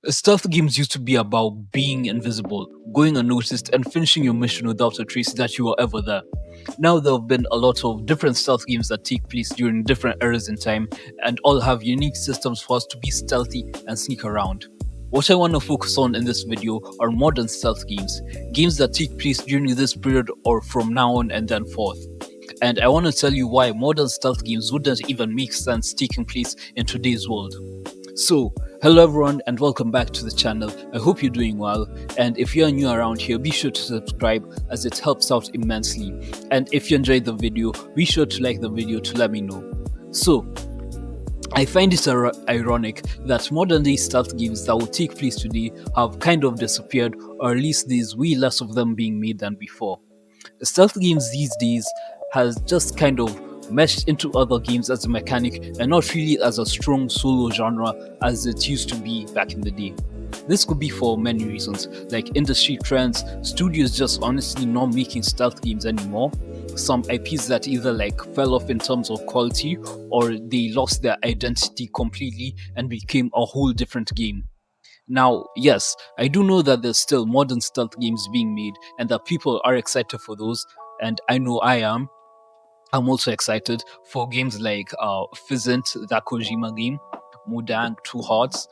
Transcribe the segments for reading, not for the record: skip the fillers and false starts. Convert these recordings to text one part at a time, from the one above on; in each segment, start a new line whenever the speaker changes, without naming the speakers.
Stealth games used to be about being invisible, going unnoticed, and finishing your mission without a trace that you were ever there. Now, there have been a lot of different stealth games that take place during different eras in time, and all have unique systems for us to be stealthy and sneak around. What I want to focus on in this video are modern stealth games that take place during this period or from now on and then forth. And I want to tell you why modern stealth games wouldn't even make sense taking place in today's world. So, hello everyone and welcome back to the channel. I hope you're doing well, and if you're new around here, be sure to subscribe as it helps out immensely. And if you enjoyed the video, be sure to like the video to let me know. So, I find it ironic that modern day stealth games that will take place today have kind of disappeared, or at least there's way less of them being made than before. Stealth games these days has just kind of meshed into other games as a mechanic and not really as a strong solo genre as it used to be back in the day. This could be for many reasons, like industry trends, studios just honestly not making stealth games anymore, some IPs that either fell off in terms of quality or they lost their identity completely and became a whole different game. Now, yes, I do know that there's still modern stealth games being made and that people are excited for those, and I know I am. I'm also excited for games like Fizzent, that Kojima game, Mudang, Two Hearts,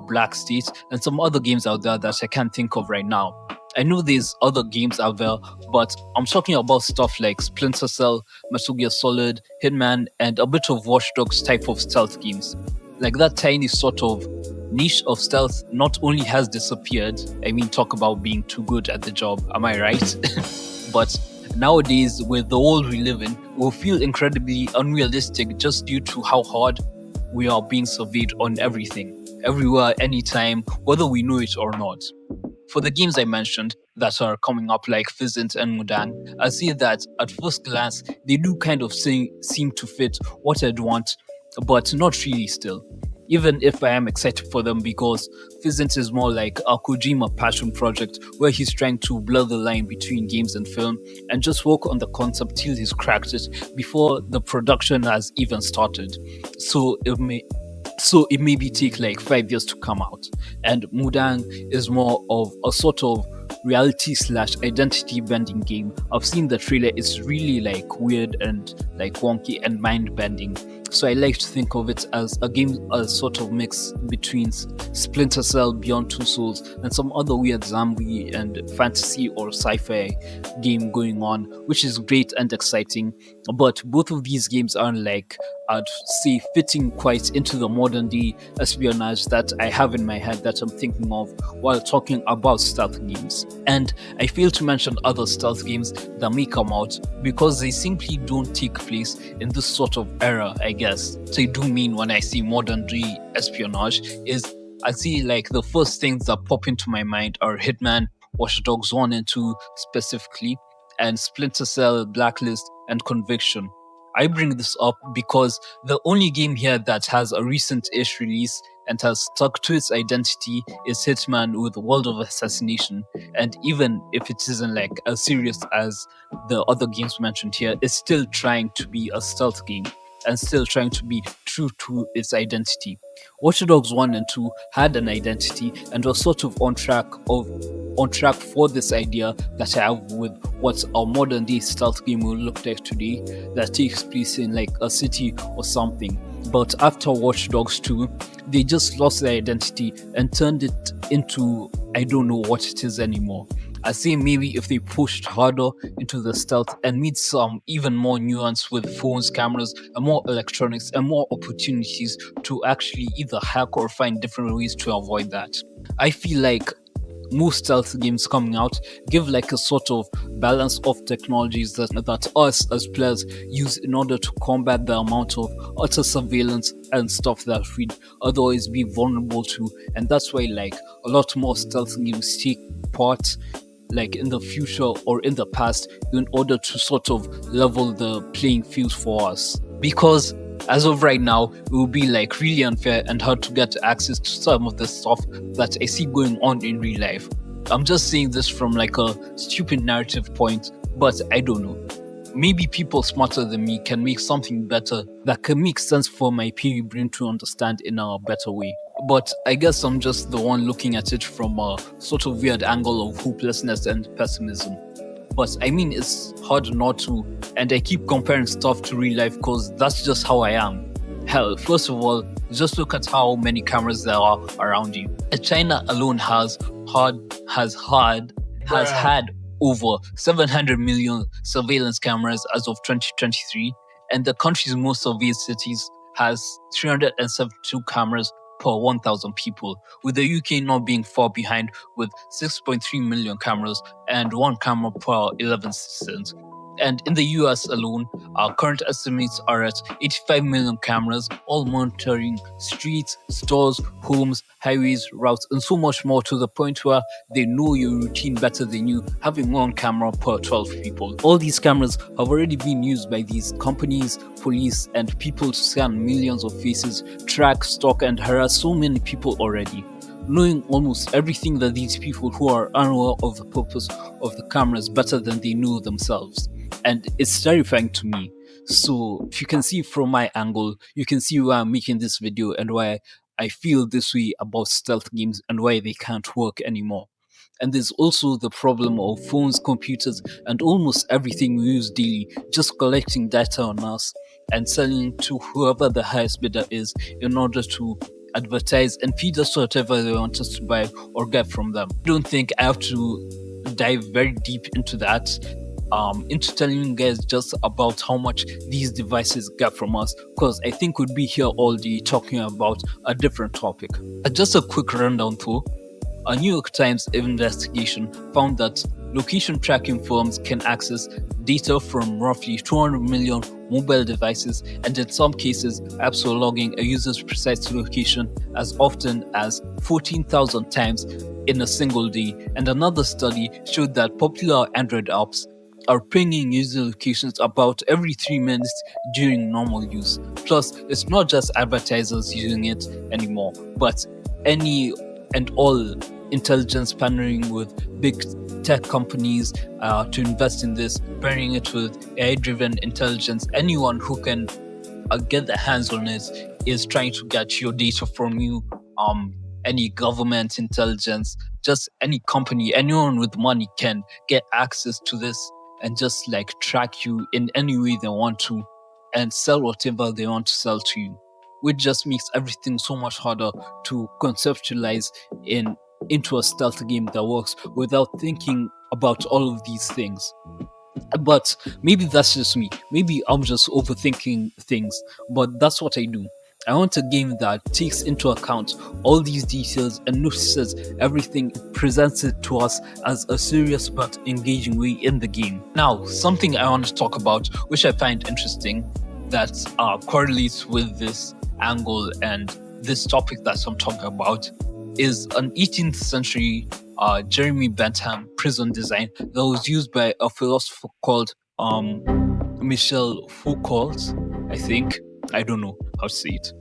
Black State, and some other games out there that I can't think of right now. I know there's other games out there, but I'm talking about stuff like Splinter Cell, Metal Gear Solid, Hitman, and a bit of Watch Dogs type of stealth games. Like that tiny sort of niche of stealth not only has disappeared, I mean, talk about being too good at the job, am I right? But nowadays, with the world we live in, we'll feel incredibly unrealistic just due to how hard we are being surveyed on everything, everywhere, anytime, whether we know it or not. For the games I mentioned that are coming up like Fizzent and Mudang, I see that at first glance, they do kind of seem to fit what I'd want, but not really still. Even if I am excited for them because Fizzent is more like a Kojima passion project where he's trying to blur the line between games and film and just work on the concept till he's cracked it before the production has even started. So it maybe take like 5 years to come out. And Mudang is more of a sort of reality slash identity bending game. I've seen the trailer, it's really weird and wonky and mind bending. So I like to think of it as a game, a sort of mix between Splinter Cell, Beyond Two Souls, and some other weird zombie and fantasy or sci-fi game going on, which is great and exciting. But both of these games aren't I'd say fitting quite into the modern day espionage that I have in my head that I'm thinking of while talking about stealth games. And I fail to mention other stealth games that may come out because they simply don't take place in this sort of era, I guess. So I do mean when I see modern day espionage is I see the first things that pop into my mind are Hitman, Watch Dogs 1 and 2 specifically, and Splinter Cell, Blacklist, and Conviction. I bring this up because the only game here that has a recent-ish release and has stuck to its identity is Hitman with World of Assassination. And even if it isn't as serious as the other games mentioned here, it's still trying to be a stealth game and still trying to be true to its identity. Watch Dogs 1 and 2 had an identity and was sort of on track for this idea that I have with what a modern day stealth game will look like today that takes place in a city or something. But after Watch Dogs 2, they just lost their identity and turned it into I don't know what it is anymore. I say maybe if they pushed harder into the stealth and made some even more nuance with phones, cameras, and more electronics and more opportunities to actually either hack or find different ways to avoid that. I feel like most stealth games coming out give a sort of balance of technologies that us as players use in order to combat the amount of utter surveillance and stuff that we'd otherwise be vulnerable to, and that's why a lot more stealth games take part in the future or in the past in order to sort of level the playing field for us. Because as of right now, it will be really unfair and hard to get access to some of the stuff that I see going on in real life. I'm just saying this from a stupid narrative point, but I don't know. Maybe people smarter than me can make something better that can make sense for my PE brain to understand in a better way. But I guess I'm just the one looking at it from a sort of weird angle of hopelessness and pessimism. But I mean, it's hard not to, and I keep comparing stuff to real life because that's just how I am. Hell, first of all, just look at how many cameras there are around you. China alone has had has had over 700 million surveillance cameras as of 2023, and the country's most surveilled cities has 372 cameras per 1,000 people, with the UK not being far behind with 6.3 million cameras and one camera per 11 citizens. And in the US alone, our current estimates are at 85 million cameras, all monitoring streets, stores, homes, highways, routes, and so much more, to the point where they know your routine better than you, having one camera per 12 people. All these cameras have already been used by these companies, police, and people to scan millions of faces, track, stalk, and harass so many people already, knowing almost everything that these people who are unaware of the purpose of the cameras better than they know themselves. And it's terrifying to me. So, if you can see from my angle, you can see why I'm making this video and why I feel this way about stealth games and why they can't work anymore. And there's also the problem of phones, computers, and almost everything we use daily just collecting data on us and selling to whoever the highest bidder is in order to advertise and feed us whatever they want us to buy or get from them. I don't think I have to dive very deep into that, into telling you guys just about how much these devices get from us, because I think we'd be here all day talking about a different topic. Just a quick rundown though. A New York Times investigation found that location tracking firms can access data from roughly 200 million mobile devices, and in some cases, apps are logging a user's precise location as often as 14,000 times in a single day. And another study showed that popular Android apps are pinging user locations about every 3 minutes during normal use. Plus, it's not just advertisers using it anymore, but any and all intelligence partnering with big tech companies to invest in this, pairing it with AI-driven intelligence. Anyone who can get their hands on it is trying to get your data from you. Any government intelligence, just any company, anyone with money can get access to this and just like track you in any way they want to and sell whatever they want to sell to you, which just makes everything so much harder to conceptualize into a stealth game that works without thinking about all of these things. But maybe that's just me. Maybe I'm just overthinking things, but that's what I do. I want a game that takes into account all these details and notices everything, presents it to us as a serious but engaging way in the game. Now, something I want to talk about, which I find interesting, that correlates with this angle and this topic that I'm talking about, is an 18th century Jeremy Bentham prison design that was used by a philosopher called Michel Foucault, I think. I don't know how to say it.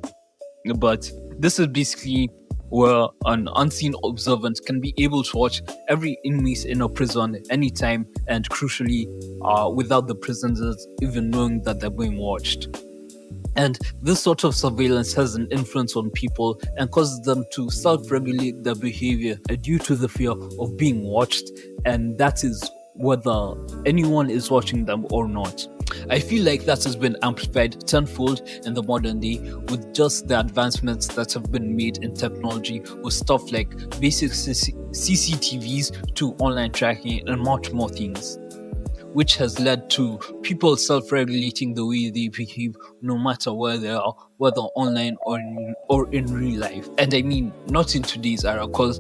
But this is basically where an unseen observant can be able to watch every inmate in a prison anytime and crucially without the prisoners even knowing that they're being watched. And this sort of surveillance has an influence on people and causes them to self-regulate their behavior due to the fear of being watched, and that is whether anyone is watching them or not. I feel like that has been amplified tenfold in the modern day with just the advancements that have been made in technology, with stuff like basic CCTVs to online tracking and much more things, which has led to people self-regulating the way they behave no matter where they are, whether online or in real life. And I mean, not in today's era, because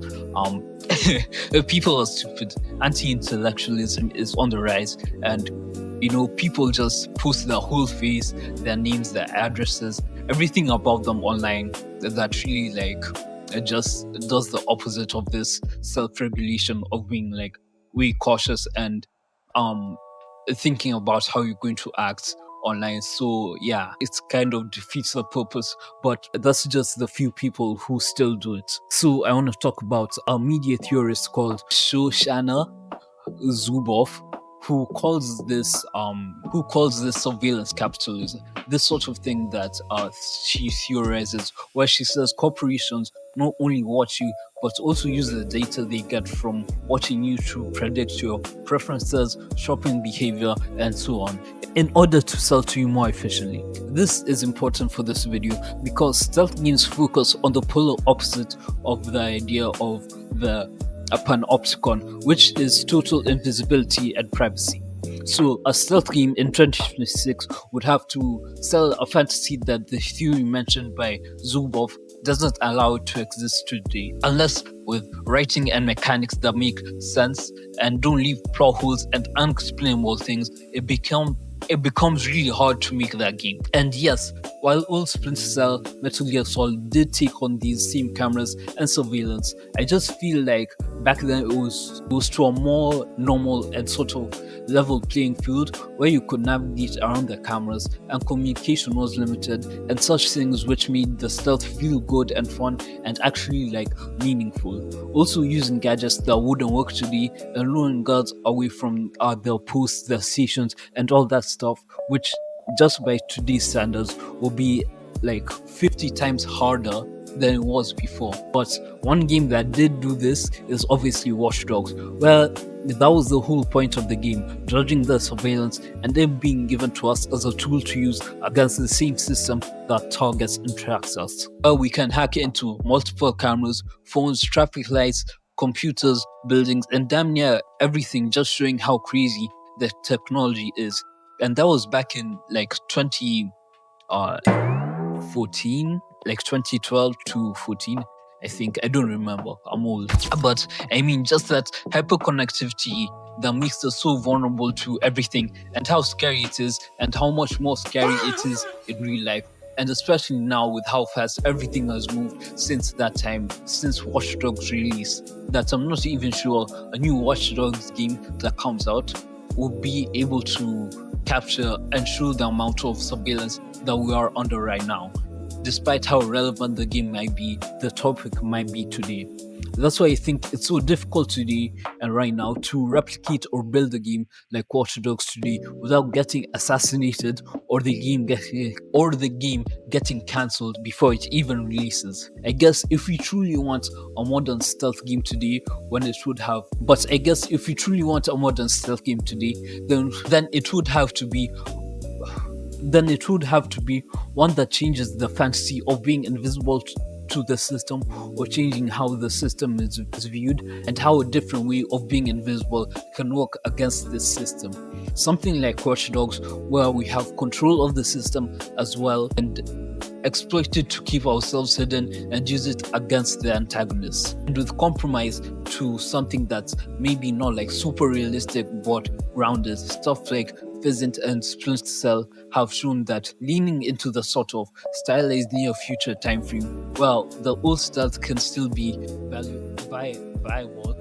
people are stupid. Anti-intellectualism is on the rise, and people just post their whole face, their names, their addresses, everything about them online that really it just does the opposite of this self-regulation of being like way cautious and thinking about how you're going to act online. So yeah, it kind of defeats the purpose, but that's just the few people who still do it. So I want to talk about a media theorist called Shoshana Zuboff, who calls this surveillance capitalism, this sort of thing that she theorizes, where she says corporations not only watch you but also use the data they get from watching you to predict your preferences, shopping behavior, and so on, in order to sell to you more efficiently. This is important for this video because stealth games focus on the polar opposite of the idea of the Panopticon, which is total invisibility and privacy. So a stealth game in 2026 would have to sell a fantasy that the theory mentioned by Zuboff doesn't allow it to exist today, unless with writing and mechanics that make sense and don't leave plot holes and unexplainable things, it becomes really hard to make that game. And yes, while old Splinter Cell, Metal Gear Solid did take on these same cameras and surveillance, I just feel like back then it was to a more normal and sort of level playing field where you could navigate around the cameras and communication was limited and such things, which made the stealth feel good and fun and actually like meaningful. Also using gadgets that wouldn't work today and luring guards away from their posts, their stations, and all that stuff, which just by today's standards will be like 50 times harder than it was before. But one game that did do this is obviously Watch Dogs. Well, that was the whole point of the game, judging the surveillance and then being given to us as a tool to use against the same system that targets and tracks us. Well, we can hack into multiple cameras, phones, traffic lights, computers, buildings, and damn near everything, just showing how crazy the technology is. And that was back in like 2014, like 2012 to 14, I think. I don't remember, I'm old. But I mean, just that hyperconnectivity that makes us so vulnerable to everything, and how scary it is, and how much more scary it is in real life. And especially now with how fast everything has moved since that time, since Watch Dogs release, that I'm not even sure a new Watch Dogs game that comes out will be able to capture and show the amount of surveillance that we are under right now, despite how relevant the game might be, the topic might be today. That's why I think it's so difficult today and right now to replicate or build a game like Watch Dogs today without getting assassinated or the game getting cancelled before it even releases. I guess if we truly want a modern stealth game today, then it would have one that changes the fantasy of being invisible to the system, or changing how the system is viewed and how a different way of being invisible can work against this system. Something like Watch Dogs, where we have control of the system as well and exploit it to keep ourselves hidden and use it against the antagonists. And with compromise to something that's maybe not like super realistic but grounded, stuff like Pheasant and Splinter Cell have shown that leaning into the sort of stylized near future time frame, well, the old stealth can still be viable,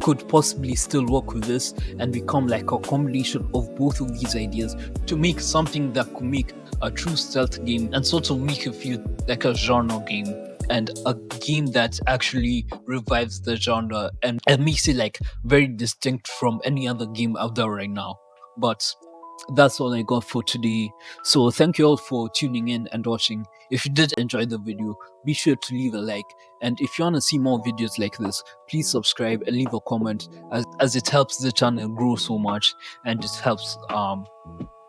could possibly still work with this and become like a combination of both of these ideas to make something that could make a true stealth game and sort of make it feel like a genre game, and a game that actually revives the genre and makes it like very distinct from any other game out there right now. But that's all I got for today. So thank you all for tuning in and watching. If you did enjoy the video, be sure to leave a like, and if you want to see more videos like this, please subscribe and leave a comment, as it helps the channel grow so much and it helps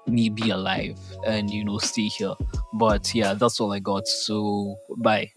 me be alive and stay here. But yeah, that's all I got, so bye.